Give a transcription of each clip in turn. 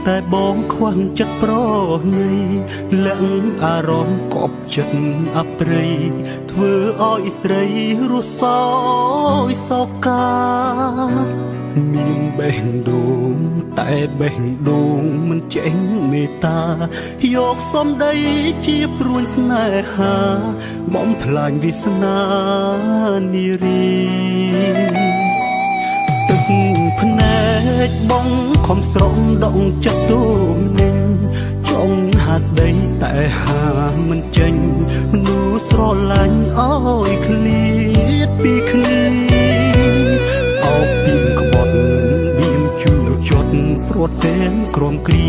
តែបងខ្វាំងចិត្តប្រណីលាក់អារម្មណ៍កប់ចិត្តអប្រិយធ្វើឲ្យស្រីរស់សោយសោកាមានបេះដូងតែបេះដូងមិនចេញមេត្តាយកសំដីជាព្រួញស្នេហាបំផ្លាញវាសនានារីទឹកភ្នែកបងខំស្រង់ដងចិត្តទូនឹងចង់ហាស្ដីតែហាមិនចេញមនុស្សស្រឡាញ់អើយឃ្លាតពីគ្នាអោបពីក្បត់បៀមជួចត់ព្រួតតែនក្រមគ្រី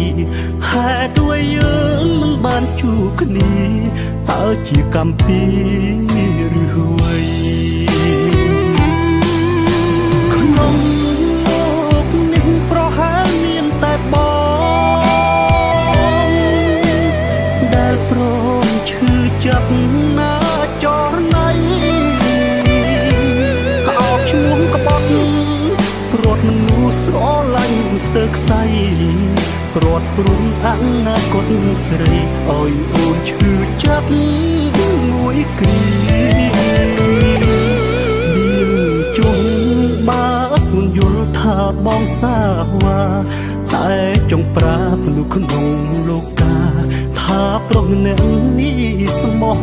ហេតុអ្វីយើងមិនបានជួបគ្នាតើជាកម្មពីឬអ្វីក្នុងលោកនេះប្រហែលមានតែបងដែលព្រមឈឺចាប់ណាចរណៃអោបឈ្មោះក្បត់ព្រួតមនុស្សស្រឡាញ់ស្ទើរខ្សែព្រាត់ព្រុងអនាគតស្រីឲ្យអូនឈឺចាប់មួយគ្រាមានជុំបាស្មុនយល់ថាបងសាវ៉ាតែចង់ប្រាប់មនុស្សក្នុងលោកាថាប្រុសម្នាក់នេះស្មោះ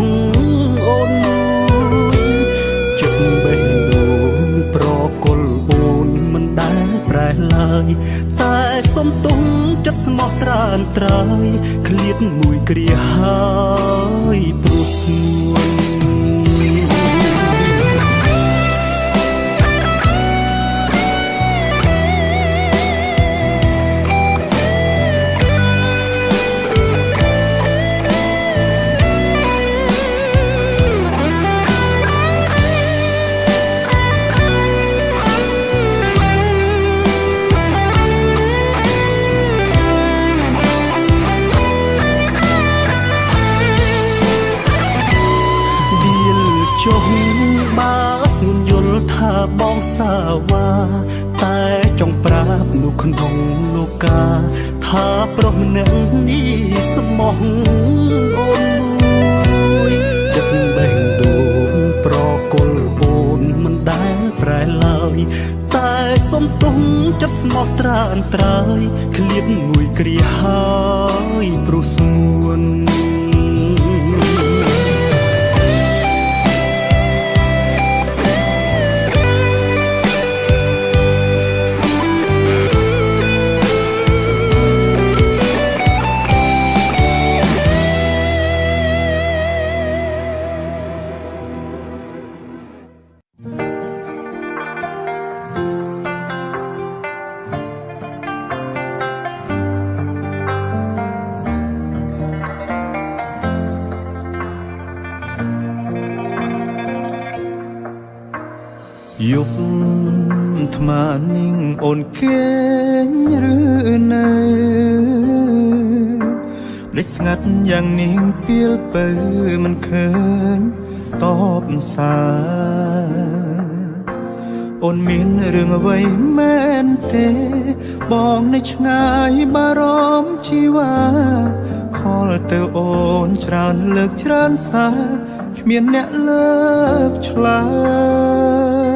អូនមួយចិត្តបេះដូងប្រកល់អូនមិនដែលប្រែឡើយតែសុំទុំចិត្តស្មោះត្រានត្រើយឃ្លាតមួយគ្រាហើយព្រោះស្មួនចុះបាស្មុនយល់ថាបងសាវ៉ាតែចង់ប្រាប់នោះក្នុងលោកាថាប្រុសម្នាក់នេះស្មោះអូនមួយចិត្តបេះដូងប្រកល់អូនមិនដែលប្រែឡើយតែសុំទុំចិត្តស្មោះត្រានត្រើយឃ្លាតមួយគ្រាហើយព្រោះស្មួនយប់ថ្មនាងអូនគេងឬនៅភ្លេចស្ងាត់យ៉ាងនាងពៀលពើមិនឃើញតបសារអូនមានរឿងអ្វីមែនទេបងនៅឆ្ងាយបារម្ភជីវ៉ាខលទៅអូនច្រើនលើកច្រើនសារគ្មានអ្នកលើកឆ្លើយ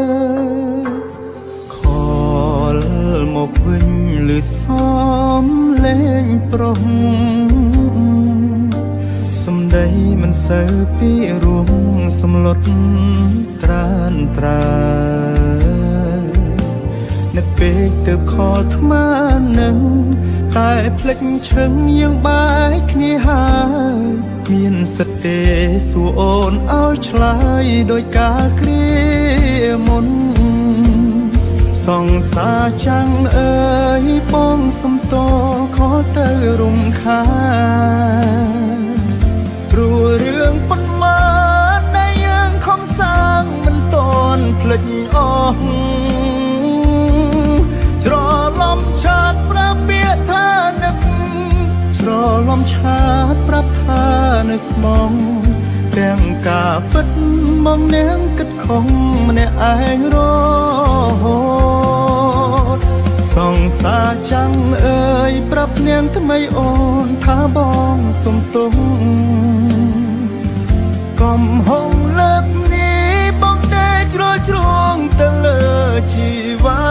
មកវិញលឺសំលេងប្រុសសំដីមិនសូវពីរួមសំឡុតត្រានត្រើយនៅពេកទៅខលថ្មនឹងតែភ្លេចឈឹងយើងបែកគ្នាហើយមានសិទ្ធទេសួរអូនឲ្យឆ្លើយដោយការគ្រាមុនសង្សារចាំងអើយបងសំតខលទៅរំខានព្រោះរឿងប៉ុន្មានដែលយើងខំសាងមិនតន់ភ្លេចអស់ច្រឡំឆាតប្រាប់ពាក្យថានឹកច្រឡំឆាតប្រាប់ថានៅស្មងទាំងការពិតមកនាងគិតខំម្នាក់ឯងរហូតសង្សារចាំងអើយ ប្រាប់នាងថ្មីអូនថាបងសុំទុំកុំហងលើកនេះបងតែជ្រុលជ្រងទៅលើជីវ៉ា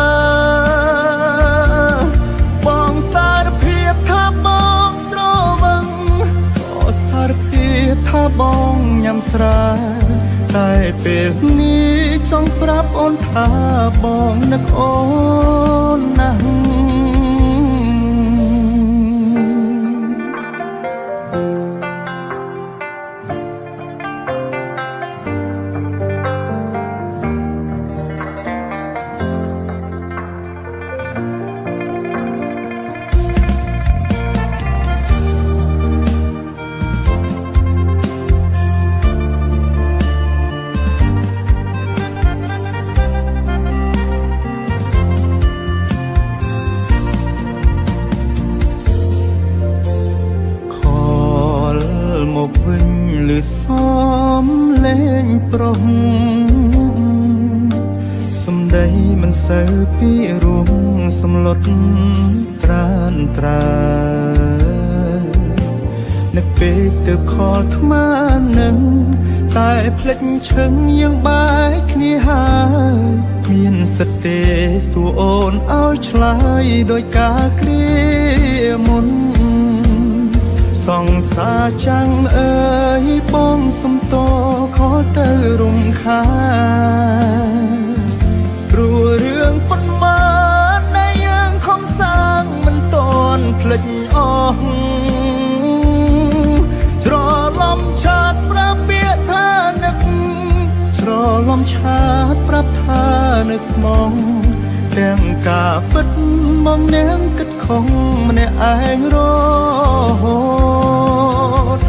បងសារភាពថាបងស្រវឹងក៏សារភាពថាបងញ៉ាំស្រាតែពេលនេះចង់ប្រាប់អូនថាបងនឹកអូនណាស់មកវិញលឺសំលេងប្រុសសំដីមិនសូវពីរួមសំឡុតត្រានត្រានឹកពេកទៅខលថ្មនឹងតែភ្លេចឈឹងយើងបែកគ្នាហើយគ្មានសិទ្ធទេសួរអូនឲ្យឆ្លើយដោយការគ្រាមុនសង្សារចាំងអើយបងសំតខលទៅរំខានព្រោះរឿងប៉ុន្មានដែលយើងខំសាងមិនតន់ភ្លេចអស់ច្រឡំឆាតប្រាប់ពាក្យថានឹកច្រឡំឆាតប្រាប់ថានៅស្មងទាំងការពិតមកនាងគិតខំម្នាក់ឯងរហូត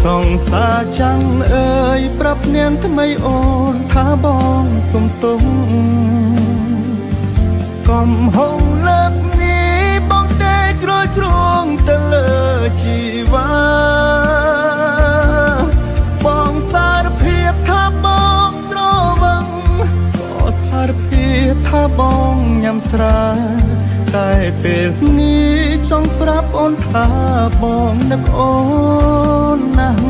សង្សារចាំងអើយប្រាប់នាងថ្មីអូនថាបងសុំទុំកុំហងលើកនេះបងតែជ្រុលជ្រងទៅលើជីវ៉ាបងសារភាពថាបងស្រវឹងក៏សារភាពថាបងញ៉ាំស្រាតែពេលនេះចង់ប្រាប់អូនថាបងនឹកអូនណាស់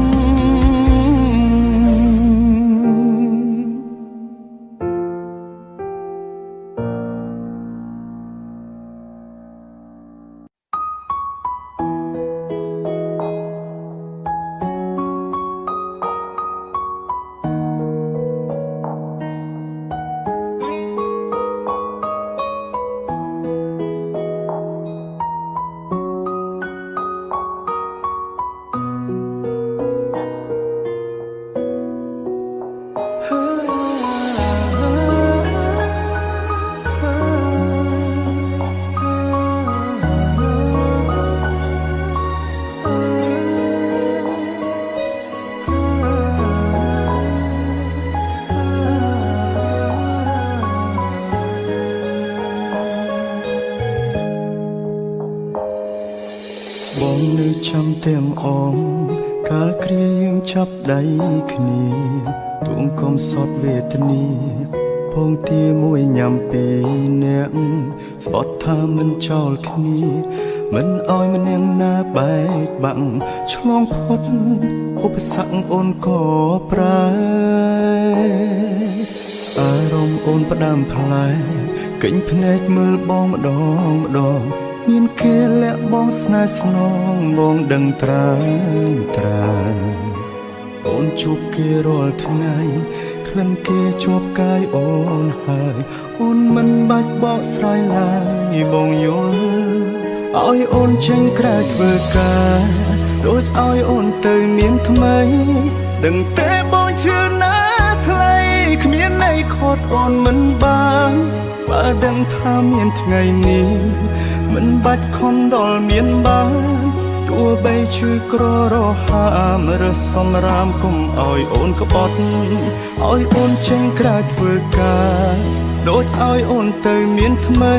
បងនៅចាំទាំងអងកាលគ្រាយើងចាប់ដៃគ្នាទួងកំសត់វេទនាពងទាមួយញ៉ាំពីអ្នកស្បត់ថាមិនចោលគ្នាមិនអោយម្នាក់ណាបែកបាក់ឆ្លងផុតឧបសគ្គអូនក៏ប្រើអារម្មណ៍អូនផ្ដាំផ្លែកិញភ្នែកមើលបងម្ដងម្ដងមានគេលាក់បងស្នេហ៍ស្នងបងដឹងត្រានត្រាអូនជួបគេរាល់ថ្ងៃក្លិនគេជាប់កាយអូនហើយអូនមិនបាច់បកស្រាយឡើយបងយល់ឲ្យអូនចេញក្រៅធ្វើការដូចឲ្យអូនទៅមានថ្មីដឹងតែបងឈឺណាស់ថ្លៃគ្មានន័យខត់អូនមិនបានបើដឹងថាមានថ្ងៃនេះមិនបាច់ខំដល់មានបានទោះបីឈឺក្ររហាមរើសសម្រាមគុំឲ្យអូនក្បត់ឲ្យអូនចេញក្រៅធ្វើការដូចឲ្យអូនទៅមានថ្មី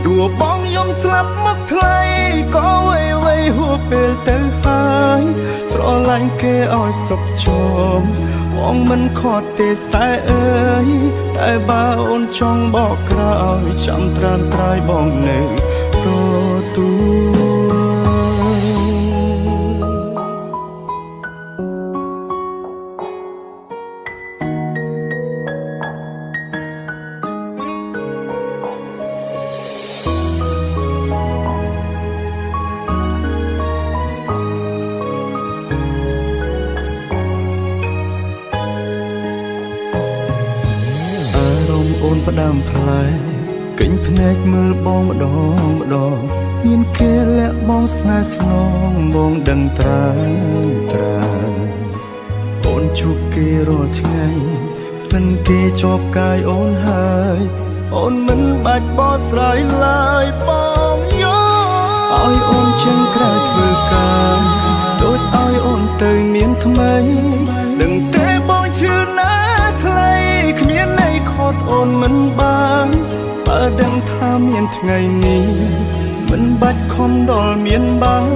ទោះបងយំស្លាប់មកថ្លៃក៏វៃហួពេលទៅហើយស្រឡាញ់គេឲ្យសុខជមបងមិនខត់ទេសែអើយតែបើអូនចង់បកក្រោយចាំត្រានត្រាយបងនៅទូ ផ្ដាំផ្លែកិញភ្នែកមើលបងម្ដងម្ដងមានគេលាក់បងស្នេហ៍ស្នងបងដឹងត្រើអូនជួបគេរាល់ថ្ងៃក្លិនគេជាប់កាយអូនហើយអូនមិនបាច់បោះស្រាយឡើយបងយោឲ្យអូនចេញក្រៅធ្វើការដូចឲ្យអូនទៅមានថ្មីដឹងទេបងឈឺណាស់ថ្លៃគ្មានន័យខត់អូនមិនបានបើដឹងថាមានថ្ងៃនេះមិនបាច់ខំដល់មានបាន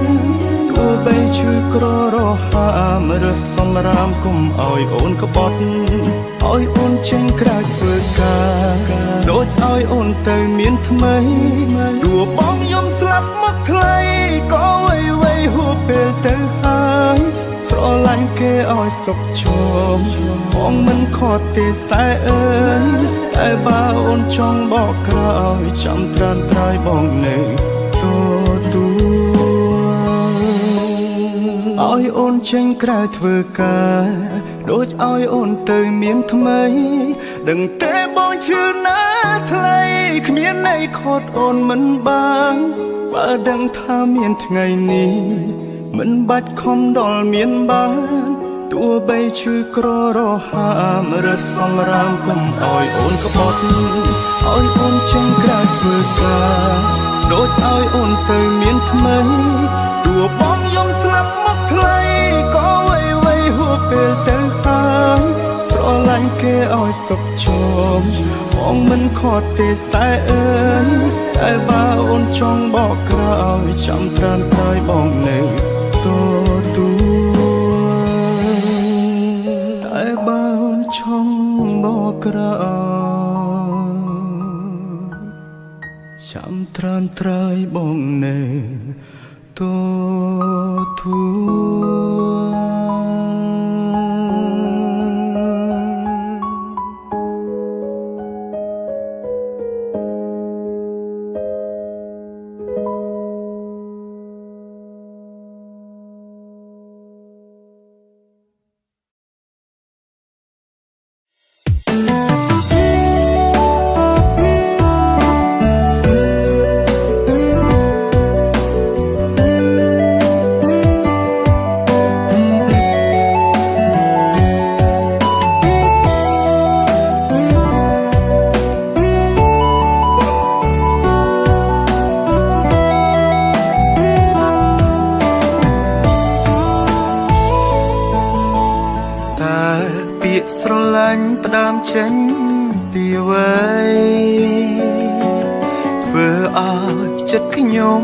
ទោះបីឈឺក្ររហាមឬសម្រាមគុំឲ្យអូនក្បត់ឲ្យអូនចេញក្រៅធ្វើការដូចឲ្យអូនទៅមានថ្មីទោះបងយំស្លាប់មកថ្លៃក៏វៃហួពេលទៅហើយស្រឡាញ់គេឲ្យសុខជោមបងមិនខត់ទេសែអើយតែបើអូនចង់បកក្រោយចាំត្រានត្រើយបងនៅឲ្យអូនចេញក្រៅធ្វើការដូចឲ្យអូនទៅមានថ្មីដឹងទេបងឈឺណាស់ថ្លៃគ្មានន័យខត់អូនមិនបានបើដឹងថាមានថ្ងៃនេះមិនបាច់ខំដល់មានបានទោះបីឈឺក្ររហាមឬសម្រាមគុំឲ្យអូនក្បត់ឲ្យអូនចេញក្រៅធ្វើការដូចឲ្យអូនទៅមានថ្មីទោះបងយំស្លាប់មកថ្លៃក៏វៃហួពេលទៅហើយស្រឡាញ់គេឲ្យសុខជោមបងមិនខត់ទេសែអើយតែបើអូនចង់បកក្រោយចាំត្រានត្រើយបងនៅតែបើអូនចង់បកក្រោយចាំត្រានត្រើយបងនៅទូ ស្រឡាញ់ផ្ដើមចេញពីអ្វីធ្វើឲ្យចិត្តខ្ញុំ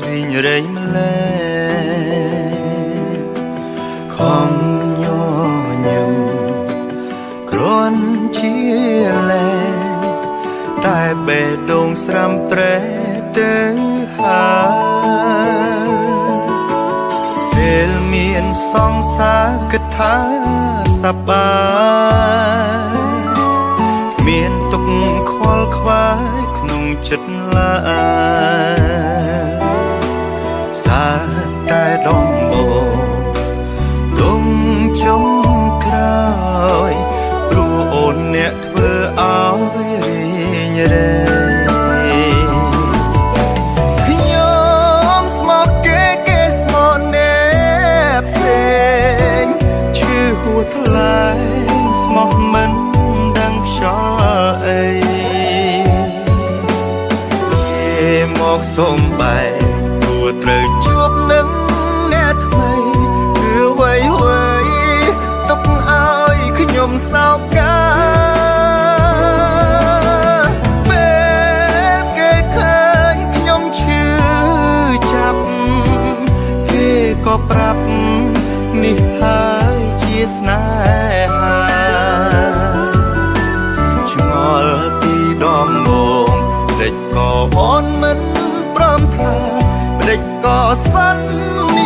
រីងរៃម្លេះខំញញឹមគ្រាន់ជាលែតែបេះដូងស្រាំប្រែទៅហើយពេលមានសង្សារគិតថាសប្បាយមានទុកខ្វល់ខ្វាយក្នុងចិត្តឡើយសាតែដំបងលងចុងក្រោយព្រោះអូនអ្នកធ្វើឲ្យរីងរៃថ្លៃស្មោះមិនដឹងខ្យល់អីគេមកសុំបែកព្រោះត្រូវជួបនឹងអ្នកថ្មីគឺអ្វីទុកឲ្យខ្ញុំសោកកាពេលគេឃើញខ្ញុំឈឺចាប់គេក៏ប្រាប់នេះហើយស្នេហាឆ្ងល់ពីដំបូងម្ដេចក៏អូនមិនព្រមថាម្ដេចក៏សន្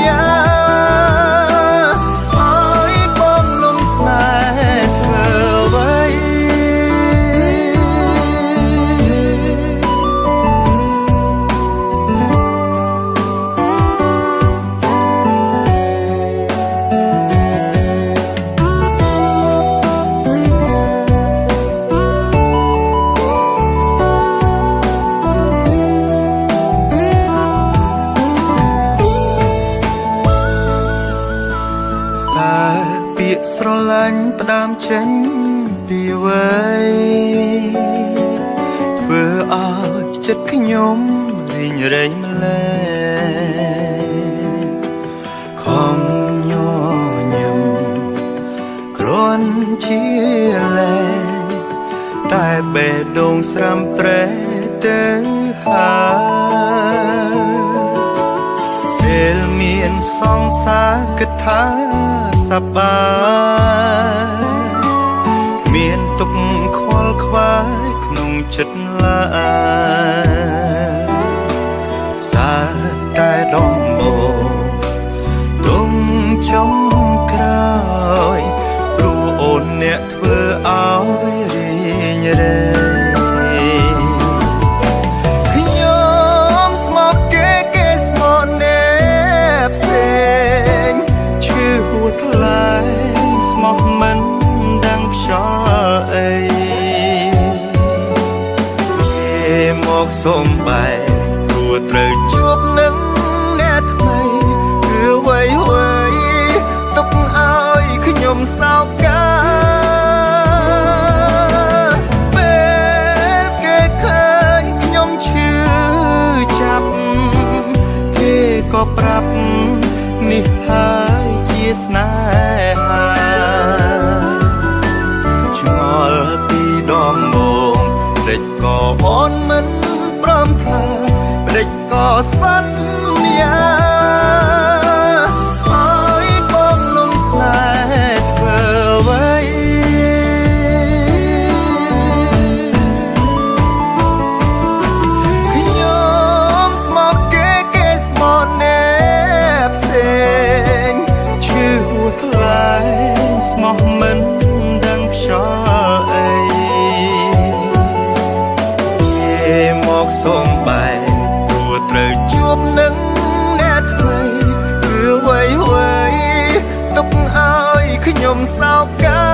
យាឲ្យបងលំស្នេហ៍ធ្វើអ្វី ឡាញ់ផ្ដើមចេញពីវ័យធ្វើឲ្យចិត្តខ្ញុំរីងរៃម្លែខំញញឹមគ្រាន់ជាលែតែបេះដូងស្រាំប្រែទៅហើយពេលមានសង្សារគិតថាសប្បាយមានទុកខ្វល់ខ្វាយក្នុងចិត្តឡើយសាតែដំបូងទុំចំក្រោយព្រោះអូនអ្នកធ្វើឲ្យរីងរៃខ្ញុំស្មោកគេស្មោកអ្នកផ្សេងឈឺហួតខ្លាយស្មោះមិនដឹងខ្យល់អីគេមកសុំបែកព្រោះត្រូវជួបនឹងអ្នកថ្មីគឺវ័យទុកឲ្យខ្ញុំសោកកាពេលគេឃើញខ្ញុំឈឺចាប់គេក៏ប្រាប់នេះហើយជាស្នេហាឆ្ងល់ពីដំបូងភ្លេចក៏អូនមិនព្រមថាភ្លេចក៏សន្យាឲ្យបងលំស្នេហ៍ធ្វើអ្វីខ្ញុំស្មោកគេស្មោកអ្នកផ្សេងឈឺហួតខ្លាយស្មោះមិនដឹងខ្យល់អីគេមកសុំបែកព្រោះត្រូវជួបនឹងអ្នកថ្មីគឺវ័យទុកឲ្យខ្ញុំសោកកា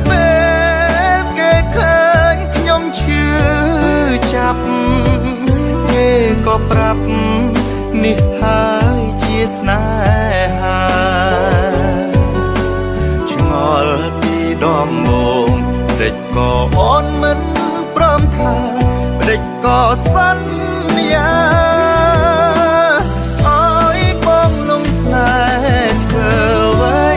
ពេលគេឃើញខ្ញុំឈឺចាប់គេក៏ប្រាប់នេះហើយជាស្នេហាឆ្ងល់ពីដំបូងភ្លេចក៏អូនមិនព្រមថាភ្លេចក៏សន្យាឲ្យបងលំស្នេហ៍ធ្វើអ្វី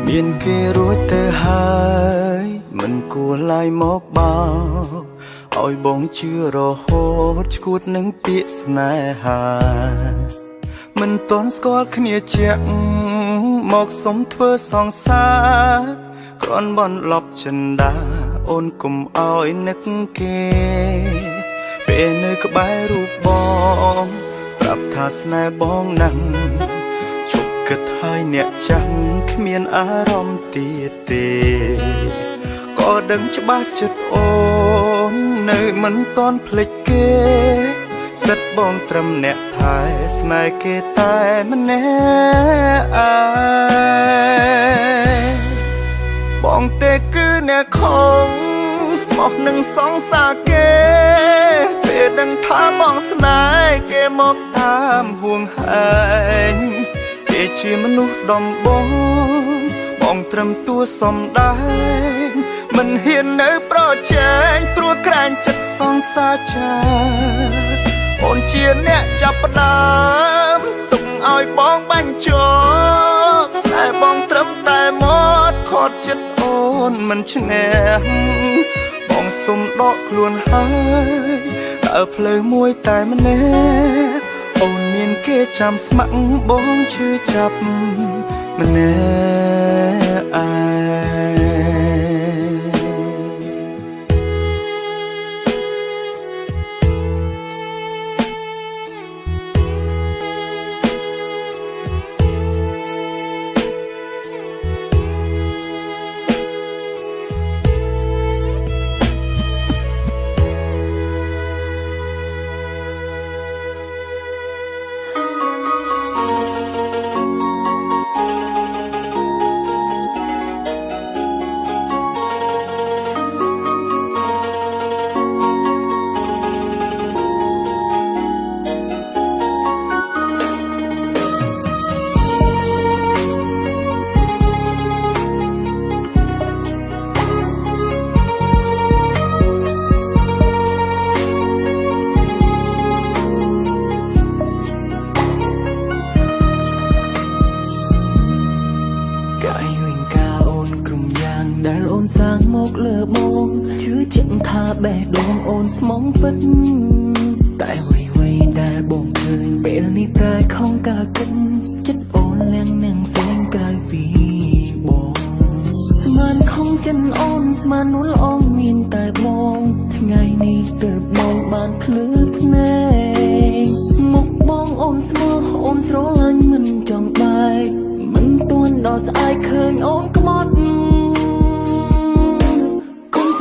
មានគេរួចទៅហើយមិនគួរឡាយមកបោកឲ្យបងជឿរហូតឈួតនឹងពាក្យស្នេហាមិនតន់ស្គាល់គ្នាជាក់មកសុំធ្វើសងសារគ្រាន់បន្លប់ចិន្តាអូនកុំឲ្យនឹកគេពេលនៅក្បែររូបបងប្រាប់ថាស្នេហ៍បងណាស់គិតហើយអ្នកចាំគ្មានអារម្មណ៍ទៀតទេក៏ដឹងច្បាស់ចិត្តអូននៅមិនតន់ភ្លេចគេសិតបងត្រឹមអ្នកថែស្នេហ៍គេតែម្នាក់ឯងបងទេគឺអ្នកខំស្មោះនឹងសងសាគេពេលដឹងថាបងស្នេហ៍គេមកតាមហួងហែងគេជាមនុស្សដំបងបងត្រឹមតួសំដែងមិនហ៊ាននៅប្រជែងព្រោះក្រែងចិត្តសងសាចាអូនជាអ្នកចាប់ផ្ដើមទុកឲ្យបងបាញ់ចោលស្នេហ៍បងត្រឹមតែមកខត់ចិត្តអូនមិនឈ្នះ សុំដកខ្លួនហើយតើផ្លូវមួយតែម្នាក់អូនមានគេចាំស្ម័គ្របងឈឺចាប់ម្នាក់ឯដែលអូនសាងមកលើបងជឿជាក់ថាបេះដូងអូនស្មងពិតតែអ្វីៗដែលបងឃើញពេលនេះតែខំការគិតចិត្តអូនលៀងនឹងផ្សេងក្រៅពីបងស្មានខំចិនអូនស្មាននួលអូនមានតែបងថ្ងៃនេះទើបបងបានភ្លឺភ្នែកមុខបងអូនស្មោះអូនស្រឡាញ់មិនចង់បែកមិនទាន់ដល់ស្អែកឃើញអូនក្បត់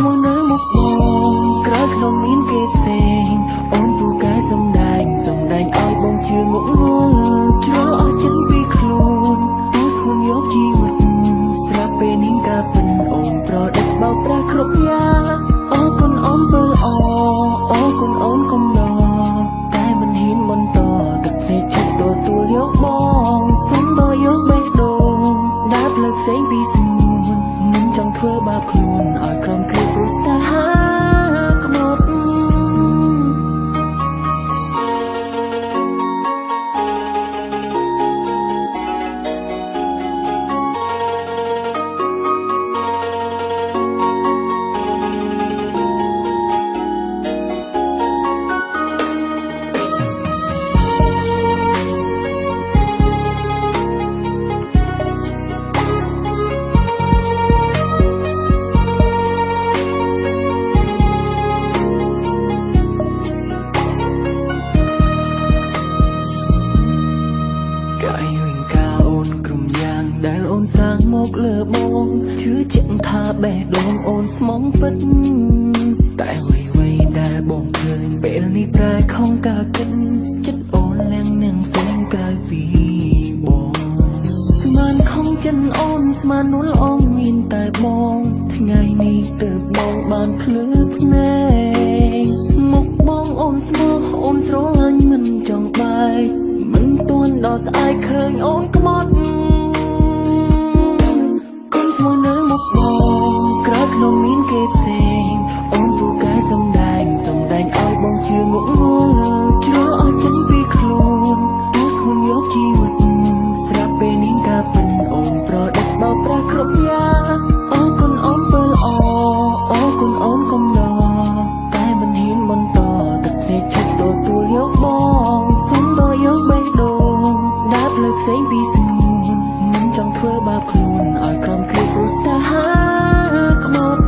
មកនៅមុខបងក្រៅក្នុងមានគេផ្សេងអូនពូកែសំដែងឲ្យបងជឿងក់ងល់ជ្រុលអស់ចិត្តពីខ្លួនអូនស្គមយកជីវិតស្រាប់ពេលនេះការពិនអូនប្រដេចបោកប្រាស់គ្រប់យ៉ាងអរគុណអូនពើល្អអរគុណអូនកំដរតែមិនហ៊ានបន្តទឹកភ្នែកចិត្តទទួលយកបងសុំដល់យកបេះដូងដើរផ្លូវផ្សេងពីស្មួនមិនចង់ធ្វើបាបខ្លួនឲ្យក្រុមគ្រាព្រោះស្នេហាខ្មត់ដែលអូនសាងមកលើបងជឿជាក់ថាបេះដូងអូនស្មងពិតតែអ្វីៗដែលបងឃើញពេលនេះតែខំការគិតចិត្តអូនលៀងនឹងផ្សេងក្រៅពីបងស្មានខំចិនអូនស្មាននួលអូនមានតែបងថ្ងៃនេះទើបបងបានភ្លឺភ្នែកមុខបងអូនស្មោះអូនស្រឡាញ់មិនចង់បែកមិនទាន់ដល់ស្អែកឃើញអូនក្បត់មកនៅមុខបងក្រៅក្នុងមានគេផ្សេងអូនពូកែសំដែងឲ្យបងជឿងក់ងល់ជ្រុលអស់ចិត្តពីខ្លួនអូនស្គមយកជីវិតស្រាប់ពេលនេះការពិនអូនប្រដេចបោកប្រាស់គ្រប់យ៉ាងអរគុណអូនពើល្អអរគុណអូនកំដរតែមិនហ៊ានបន្តទឹកភ្នែកចិត្តទទួលយកបងសុំដល់យកបេះដូងដើរផ្លូវផ្សេងពីស្មួនមិនចង់ធ្វើបាបខ្លួនឲ្យក្រុមគ្រាព្រោះស្នេហាខ្មត់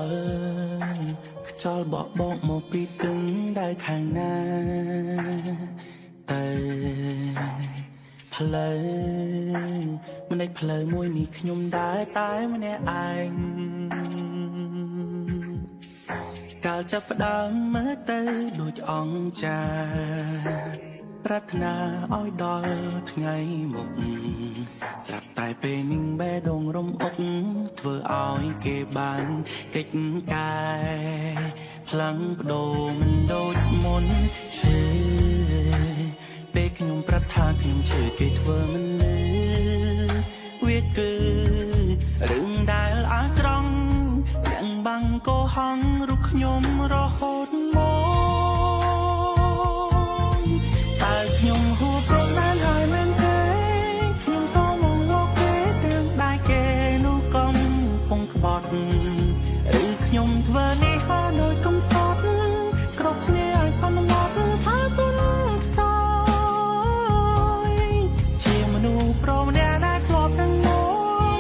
ល់ខ្យល់បក់បោកមកពីទឹងដៅខាងណាតែផ្លូវមិនដេចផ្លូវមួយនេះខ្ញុំដើរតែម្នាក់ឯងកាលចាប់ផ្ដើមមើលទៅដូចអង្គចាប្រាថ្នាឲ្យដល់ថ្ងៃមុខស្រាប់តែពេលនឹងបេះដូងរំអុកធ្វើឲ្យគេបានកិច្ចកាយផ្លាំងបដូរមិនដូចមុនឈឺពេលខ្ញុំប្រាប់ថាខ្ញុំឈឺគេធ្វើមិនលឺវាគឺរឿងដែលអាក្រង់យ៉ាងបាំងកោហងរូបខ្ញុំរហូតមកតើខ្ញុំហួប្រមាណហើយមែនទេខ្ញុំក៏មកលោកគេទាំងដៃគេនោះកំពុងក្បត់ឬខ្ញុំធ្វើនេះហើយនៅកំសត់គ្រប់គ្នាឲ្យសន្មត់ថាទុនខ្សោយជាមនុស្សប្រមម្នាក់ដែលធ្លាប់នឹងម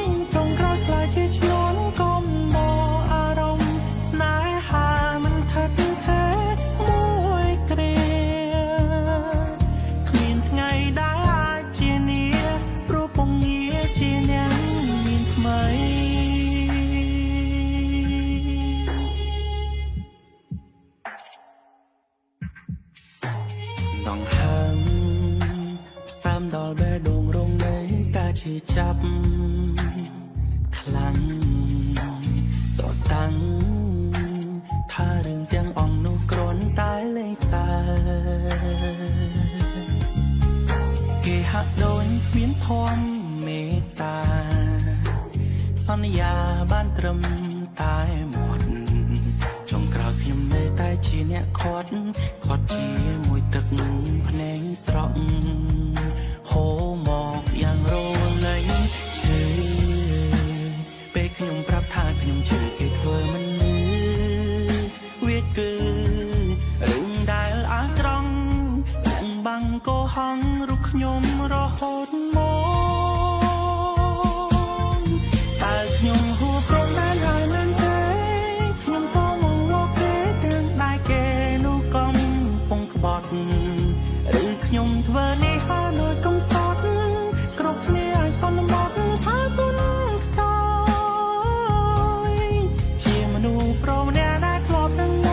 កចុងក្រោយខ្លាចជាឈ្នន់កុំបោអារម្មណ៍ស្នេហាមិនថិតថេរមួយគ្រាគ្មានថ្ងៃដែលអាចជានាព្រោះពងងារជាអ្នកមានថ្មីដងហើមផ្សាមដល់បេះដូងរងនៃការឈឺចាប់ខ្លាំងតតាំងថារឿងទាំងអង្គនោះគ្រាន់តែលេងសើគេហាក់ដូចគ្មានធម៌មេត្តាសន្យាបានត្រឹមតែមាត់ចុងក្រោយខ្ញុំនៅតែជាអ្នកខាត់ជាមួយទឹកភ្នែកស្រក់ហូរមកយ៉ាងរលែងឈឺពេលខ្ញុំប្រាប់ថាខ្ញុំឈឺគេធ្វើមិនលឺវាគឺរឿងដែលអាក្រង់យ៉ាងបាំងកោហងរូបខ្ញុំរហូតមកតើខ្ញុំហួប្រមាណហើយមែនទេខ្ញុំក៏មកលោកគេទាំងដៃគេនោះកំពុងក្បត់ឬខ្ញុំធ្វើនេះហើយនៅកំសត់គ្រប់គ្នាឲ្យសន្មត់ថាទុនខ្សោយជាមនុស្សប្រមម្នាក់ដែលធ្លាប់នឹងម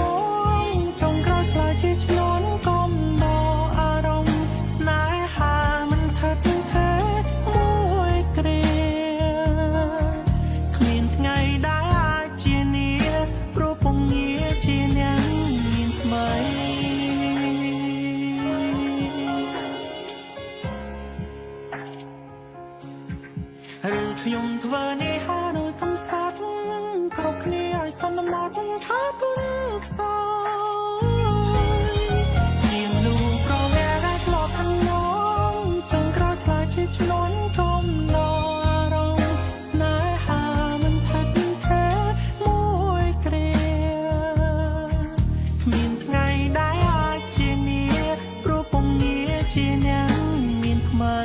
កចុងក្រោយខ្លាចជាឈ្នន់កុំបោអារម្មណ៍ស្នេហាមិនថិតថេរមួយគ្រាគ្មានថ្ងៃដែលអាចជានាព្រោះពងងារជាអ្នកមានថ្មីឬខ្ញុំធ្វើនេះហើយនៅកំសត់គ្រប់គ្នាឲ្យសន្មត់ថាទុនខ្សោយជាមនុស្សប្រវែដែលធ្លាប់ខាងនងចុងក្រោយខ្លាចជាឈ្នន់កុំឡោអារម្មណ៍ស្នេហាមិនថិតថេរមួយគ្រាគ្មានថ្ងៃដែលអាចជានាព្រោះពងងារជាអ្នកមានថ្មី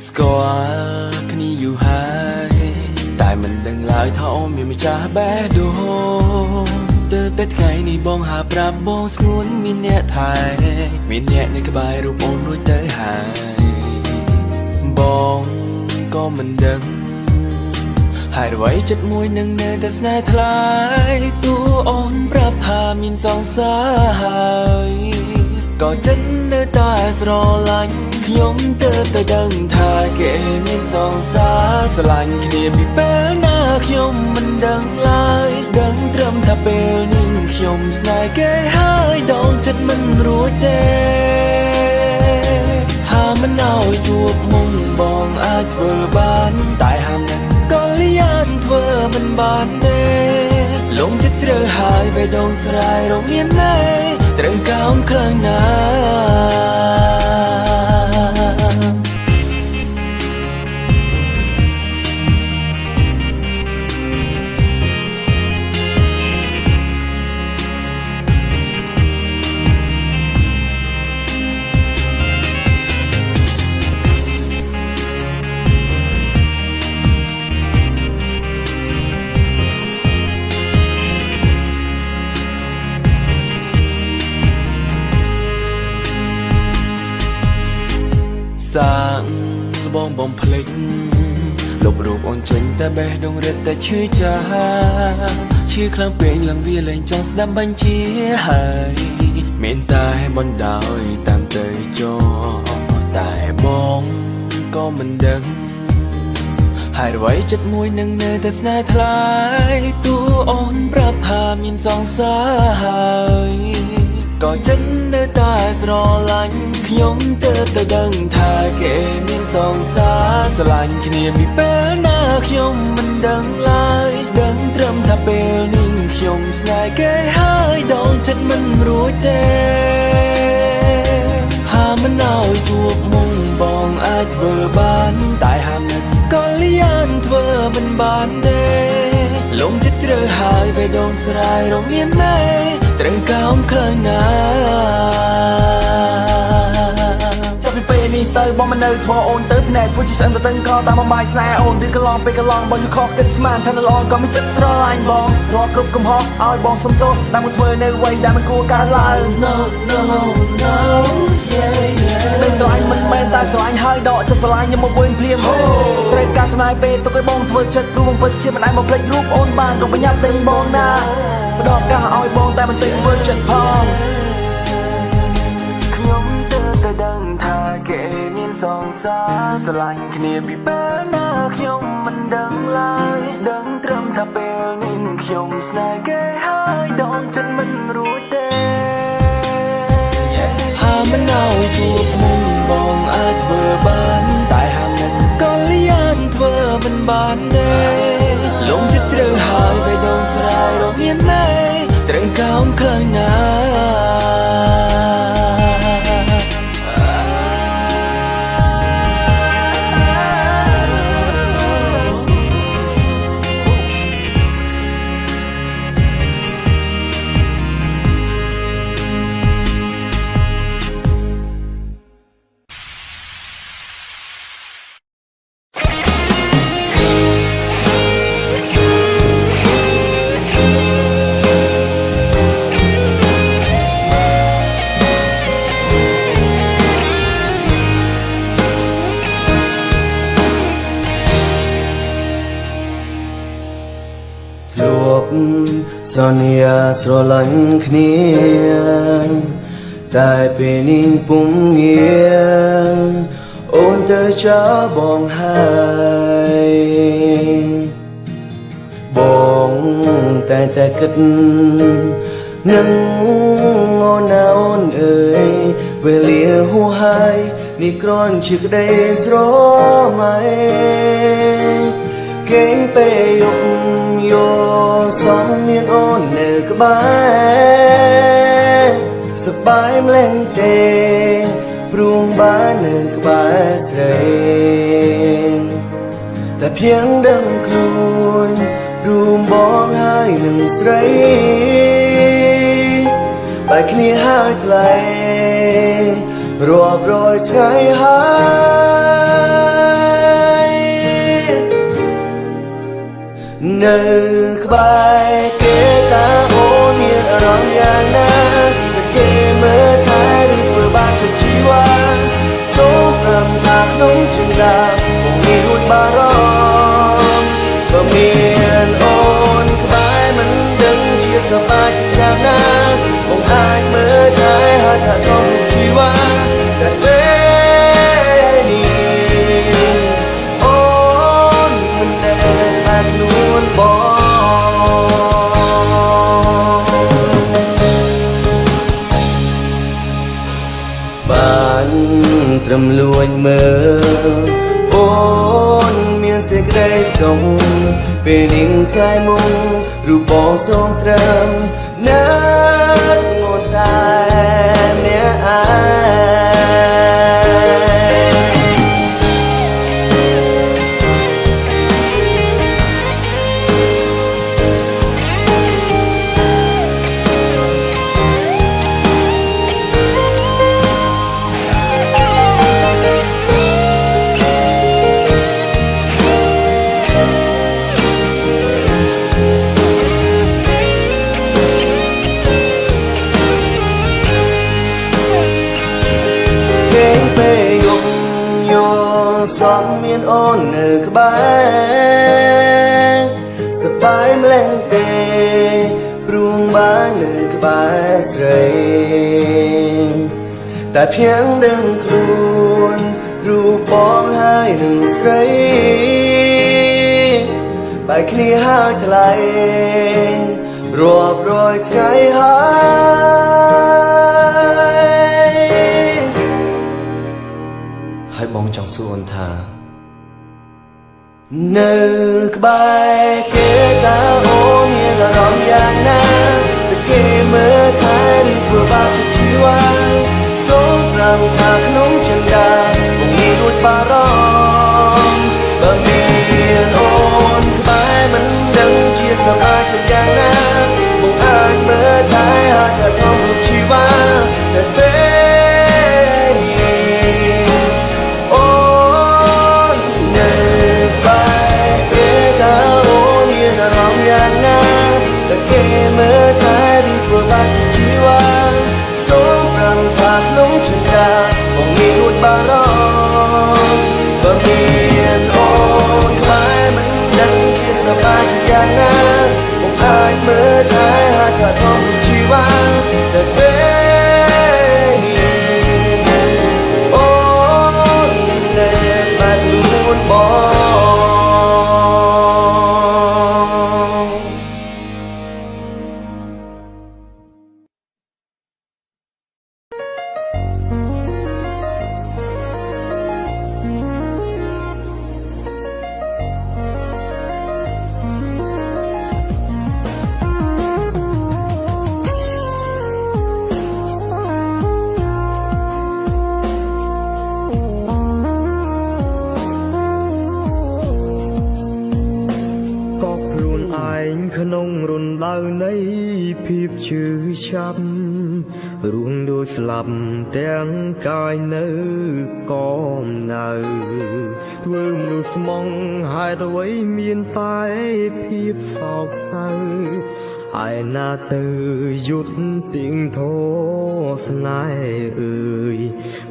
ស្គាល់គ្នាយូរហើយតែមិនដឹងឡើយថាអូនមានម្ចាស់បេះដូងទើបតែថ្ងៃនេះបងហាប្រាប់បងស្ងួនមានអ្នកថែមានអ្នកនៅក្បែររូបអូនរួចទៅហើយបងក៏មិនដឹងហើយអ្វីចិត្តមួយនឹងនៅតែស្នេហ៍ថ្លៃតួអូនប្រាប់ថាមានសង្សារហើយក៏ចិត្តនៅតែស្រឡាញ់ខ្ញុំទើបតែដឹងថាគេមានសង្សារស្រឡាញ់គ្នាពីពេលណាខ្ញុំមិនដឹងឡើយដឹងត្រឹមថាពេលនេះខ្ញុំស្នេហ៍គេហើយដងចិត្តមិនរួចទេហាមិនឲ្យជួបមុំបងអាចធ្វើបានតែហាមនឹងក៏លៀនធ្វើមិនបានទេលងចិត្តជ្រៅហើយបេះដូងស្រ័យរមានណែត្រូវកោងខ្លាំងណាស់ សាងបងភ្លេចលុបរូបអូនចេញតែបេះដូងរឹតតែឈឺចាឈឺខ្លាំងពេកឡើងវាលែងចង់ស្ដាប់បញ្ជាហើយមានតែបណ្ដោយតាមទៅចោតែបងក៏មិនដឹងហើយអ្វីចិត្តមួយនឹងនៅតែស្នេហ៍ថ្លៃទូអូនប្រាប់ថាមានសង្សារហើយក៏ចិត្តនៅតែស្រឡាញ់ខ្ញុំទៅដឹងថាគេមានសង្សារស្រឡាញ់គ្នាពីពេលណាខ្ញុំមិនដឹងឡើយដឹងត្រឹមថាពេលនេះខ្ញុំស្នេហ៍គេហើយដងចិត្តមិនរួចទេហាមិនឲ្យជួបមុំបងអាចធ្វើបានតែហាមនឹកក៏លៀនធ្វើមិនបានទេលំចិត្តជ្រៅហើយបេះដូងស្រាយរងមានណែត្រូវកោមខ្លាំងណាចាប់ពីពេលនេះទៅបងមិននៅធ្វើអូនទៅភ្នែកធ្វើជាឆ្អឹងទៅតឹងកតាមបំបាយស្នេហ៍អូនឬកន្លងពេលកន្លងបងយល់ខុសគិតស្មានថានៅល្អក៏មានចិត្តស្រឡាញ់បងរាល់គ្រប់កំហុសឲ្យបងសុំទោសតែមកធ្វើនៅអ្វីដែលមិនគួរកើតឡើង No no no yeah yeah មិនស្រឡាញ់មិនមែនតែស្រឡាញ់ហើយដកចិត្តស្រឡាញ់ខ្ញុំមកវិញភ្លាមត្រូវការចំណាយពេលទុកឲ្យបងធ្វើចិត្តព្រោះបងពិតជាមិនអាចមកភ្លេចរូបអូនបានក៏ប្រញាប់ទិញបងណាផ្ដល់ឱកាសឲ្យបងតែមិនទិញធ្វើចិត្តផងខ្ញុំទៅដឹងថាគេមានសង្សារស្រឡាញ់គ្នាពីពេលណាខ្ញុំមិនដឹងឡើយដឹងត្រឹមថាពេលនេះខ្ញុំស្នេហ៍គេហើយដងចិត្តមិនរួចទេហាមិនឲ្យជួបមុំបងអាចធ្វើបានតែហាមនឹងក៏លៀនធ្វើមិនបានទេលំចិត្តជ្រៅហើយបេះដូងស្រាយរកមានណែត្រូវកោមខ្លាំងណាសន្យាស្រឡាញ់គ្នាតែពេលនេះពុំងារអូនទៅចាបងហើយបងតែគិតនឹងអូនណាអូនអើយវេលាហួសហើយនេះគ្រាន់ជាក្តីស្រមៃគេងពេលយប់យោសំមានអូននៅក្បែរសប្បាយម្លេះទេព្រមបាននៅក្បែរស្រីតែភៀងដឹងខ្លួនរួមបងហើយនឹងស្រីបែកគ្នាហើយថ្លៃរាប់រយថ្ងៃហើយនៅក្បែរគេតាអូនមានអារម្មណ៍យ៉ាងណាគេមើលថែឬធ្វើបានជាជីវ៉ាសូមប្រាំថាក្នុងចិន្តាបងងាយរួចបារម្ភក៏មានអូនក្បែរមិនដឹងជាសប្បាយយ៉ាងណាបងអាចមើលថែហើយថាក្នុងជីវ៉ាតែពេលនេះអូនមិនដែលបាននួនបងបានត្រឹមលួចមើលអូនមានសេចក្តីសុខពេលនេះថ្ងៃមុខរូបបងសូមត្រឹមនៅងត់តែម្នាក់ឯ ងនៅក្បែរសប្បាយម្លេះទេព្រមបាននៅក្បែរស្រីតែភៀងដឹងខ្លួនរូបបងហើយនឹងស្រីបែកគ្នាហើយថ្លៃរាប់រយថ្ងៃហើយបងចង់សួរអូនថានៅក្បែរគេតើអូនមានអារម្មណ៍យ៉ាងណាតែគេមើលថែឬធ្វើបាបជីវ៉ាសូមប្រាំថាក្នុងចិន្តាបងមានរួចបារម្ភបើមានអូនក្បែរមិនដឹងជាសមាជិកយ៉ាងណាបងអាចមើលថែហើយថាក្នុងជីវ៉ាតែពេលអូននៅក្បែរគេតើអូនមានអារម្មណ៍យ៉ាងណាតែគេមើលថែឬធ្វើបាបជីវ៉ាសូមប្រាំថាក្នុងចិន្តាបងមានរួចបារម្ភបើមានអូនក្បែរមិនដឹងជាសប្បាយជាយ៉ាងណាបងអាចមើលថែហើយថាក្នុងជីវ៉ាតែពេលអូននៅបាត់ខ្លួនបងក្នុងរំដៅនៃភាពឈឺចាប់រួងដូចស្លាប់ទាំងកាយនៅក៏នៅធ្វើមនុស្សស្មងហេតុអ្វីមានតែភាពសោកសៅហើយណាទៅយុទ្ធទៀងធោស្នេហ៍អើយ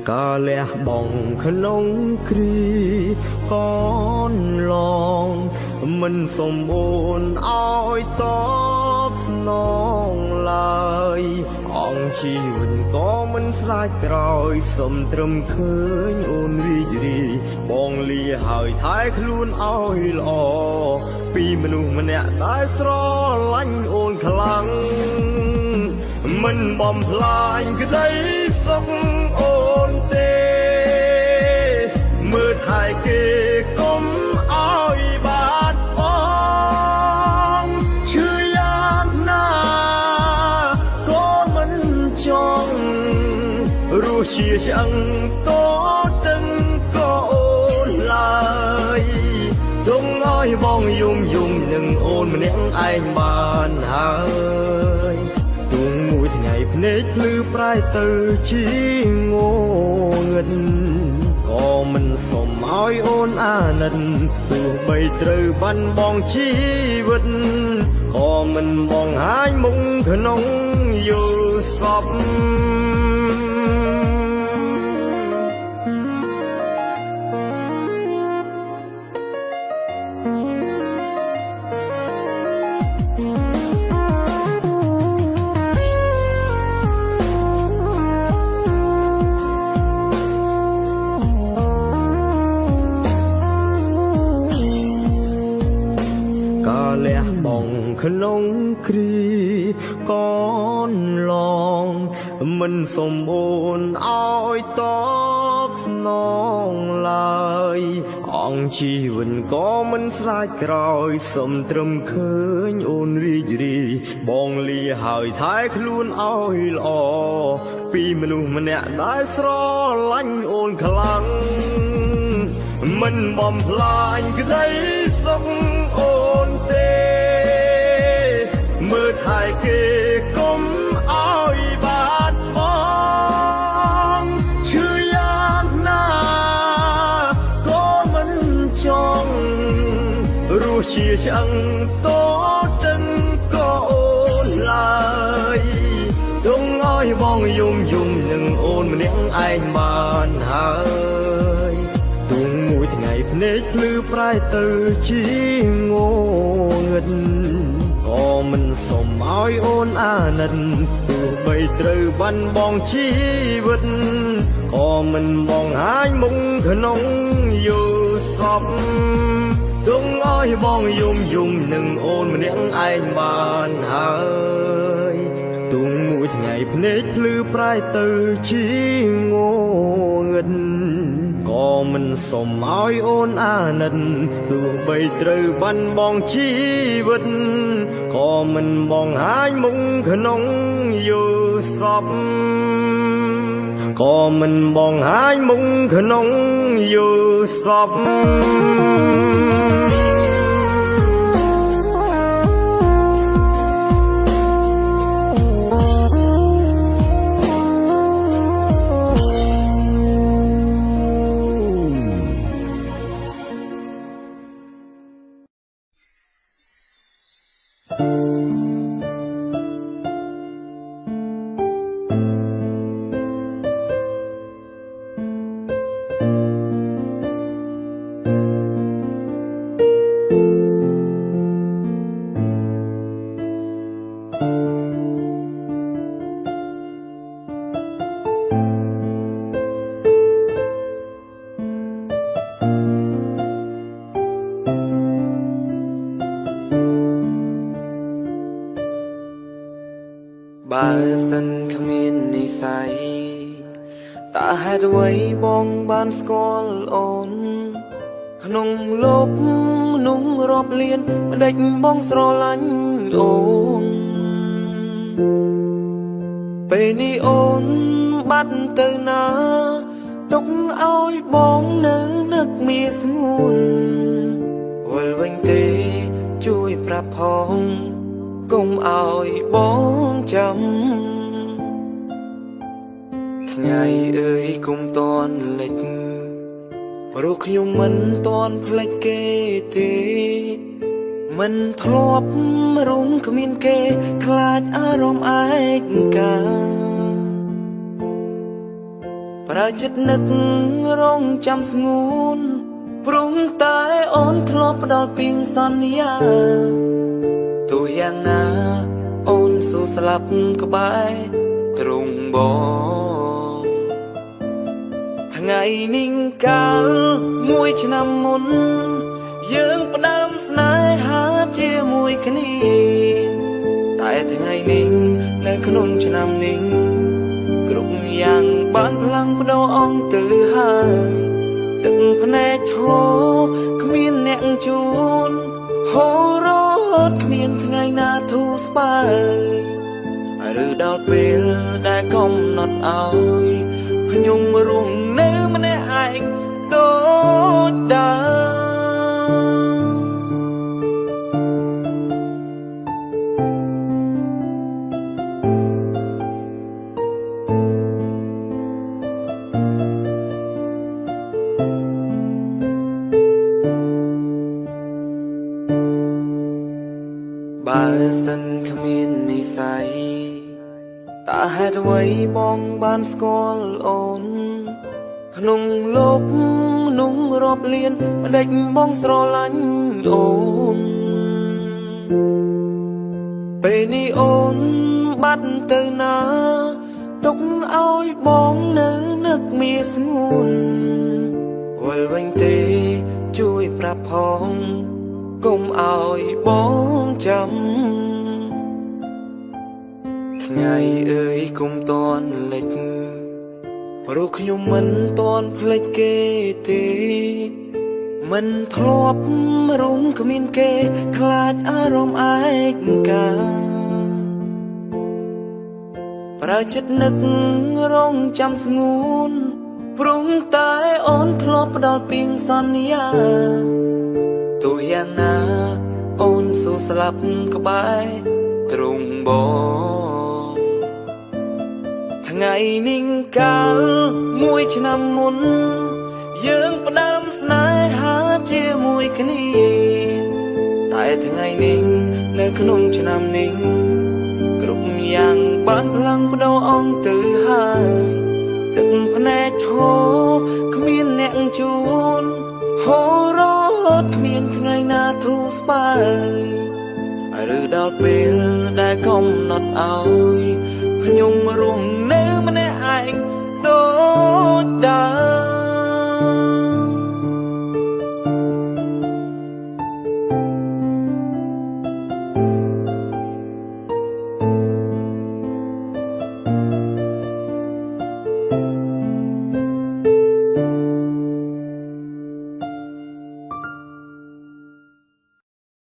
កាលះបងក្នុងគ្រីកនឡងមិនសំអូនឲ្យតបស្នងឡើយអង្គជីវិតក៏មិនស្លាចក្រោយសុំត្រឹមឃើញអូនរីករាយបងលាហើយថែខ្លួនឲ្យល្អពីមនុស្សម្នាក់ដែលស្រឡាញ់អូនខ្លាំងមិនបំផ្លាញក្តីសុខអូនទេមើលថែគេកុំឲ្យបាត់បងឈឺយ៉ាងណាក៏មិនចង់រស់ជាឆ្អឹងតទឹងក៏អូនឡើយទងឲ្យបងយំនឹងអូនម្នាក់ឯងបានហើយទងមួយថ្ងៃភ្នែកភ្លឺប្រែទៅជាងងឹតក៏មិនសុំឲ្យអូនអាណិតទោះបីត្រូវបាត់បង់ជីវិតក៏មិនបងហាញមុខក្នុងយល់សពលះបងក្នុងគ្រីកនឡងមិនសំអូនឲ្យតបស្នងឡើយអង្គជីវិតក៏មិនស្លាចក្រោយសុំត្រឹមឃើញអូនរីករាយបងលាហើយថែខ្លួនឲ្យល្អពីមនុស្សម្នាក់ដែលស្រឡាញ់អូនខ្លាំងមិនបំផ្លាញក្តីសុខអូនទេមើលថែគេកុំឲ្យបាត់បងឈឺយ៉ាងណាក៏មិនចង់រស់ជាឆ្អឹងតទឹងក៏អូនឡើយទងឲ្យបងយំនឹងអូនម្នាក់ឯងបានហើយទងមួយថ្ងៃភ្នែកភ្លឺ ប្រែទៅជាងងឹតក៏មិនសុំឲ្យអូនអាណិតទោះបីត្រូវបាត់បង់ជីវិតក៏មិនបងហាញមុខក្នុងយោសពទងឲ្យបងយំនឹងអូនម្នាក់ឯងបានហើយទងមួយថ្ងៃភ្នែកភ្លឺប្រែទៅជាងងឹតក៏មិនសុំឲ្យអូនអាណិតទោះបីត្រូវបាត់បង់ជីវិតក៏មិនបងហាញមុខក្នុងយោសពក៏មិនបងហាញមុខក្នុងយោសពបើសិនគ្មាននិស័យតើហេតុអ្វីបងបានស្គាល់អូនក្នុងលោកមនុស្សរាប់លានមិនដេចបងស្រឡាញ់អូនពេលនេះអូនបាត់ទៅណាទុកឲ្យបងនៅនឹកមានស្ងួនវិលវិញទេជួយប្រាប់ផងកុំឲ្យបងចាំថ្ងៃអើយកុំតន់លិចព្រោះខ្ញុំមិនតន់ភ្លេចគេទេមិនធ្លាប់រួមគ្មានគេខ្លាចអារម្មណ៍ឯកាប្រើចិត្តនឹករងចាំស្ងួនព្រមតែអូនធ្លាប់ផ្ដល់ពីសន្យាទោះយ៉ាងណាអូនស៊ូស្លាប់ក្បែរទ្រង់បងថ្ងៃនេះកាលមួយឆ្នាំមុនយើងផ្ដើមស្នេហាជាមួយគ្នាតែថ្ងៃនេះនៅក្នុងឆ្នាំនេះគ្រប់យ៉ាងបានផ្លាំងប្ដូរអង្គទៅហើយទឹកភ្នែកឈរគ្មានអ្នកជួនហូររត់គ្មានថ្ងៃណាធូរស្បើយឬដល់ពេលដែលកំណត់ឲ្យខ្ញុំរស់នៅម្នាក់ឯងដូចដើមបើសិនគ្មាននិស័យតើហេតុអ្វីបងបានស្គាល់អូនក្នុងលោកមនុស្សរាប់លានមិនដេចបងស្រឡាញ់អូនពេលនេះអូនបាត់ទៅណាទុកឲ្យបងនៅនឹកមានស្ងួនវិលវិញទេជួយប្រាប់ផងកុំឲ្យបងចាំថ្ងៃអើយកុំតន់លិចព្រោះខ្ញុំមិនតន់ភ្លេចគេទេមិនធ្លាប់រួមគ្មានគេខ្លាចអារម្មណ៍ឯកាប្រើចិត្តនឹករងចាំស្ងួនព្រមតែអូនធ្លាប់ផ្ដល់ពីសន្យាទោះយ៉ាងណាអូនស៊ូស្លាប់ក្បែរទ្រង់បងថ្ងៃនេះកាលមួយឆ្នាំមុនយើងផ្ដើមស្នេហាជាមួយគ្នាតែថ្ងៃនេះនៅក្នុងឆ្នាំនេះគ្រប់យ៉ាងបានផ្លាំងប្ដូរអង្គទៅហើយទឹកភ្នែកឈរគ្មានអ្នកជួនហូររត់ ធូរស្បើយឬដល់ពេលដែលកំណត់ឲ្យខ្ញុំរស់នៅម្នាក់ឯងដូចដើម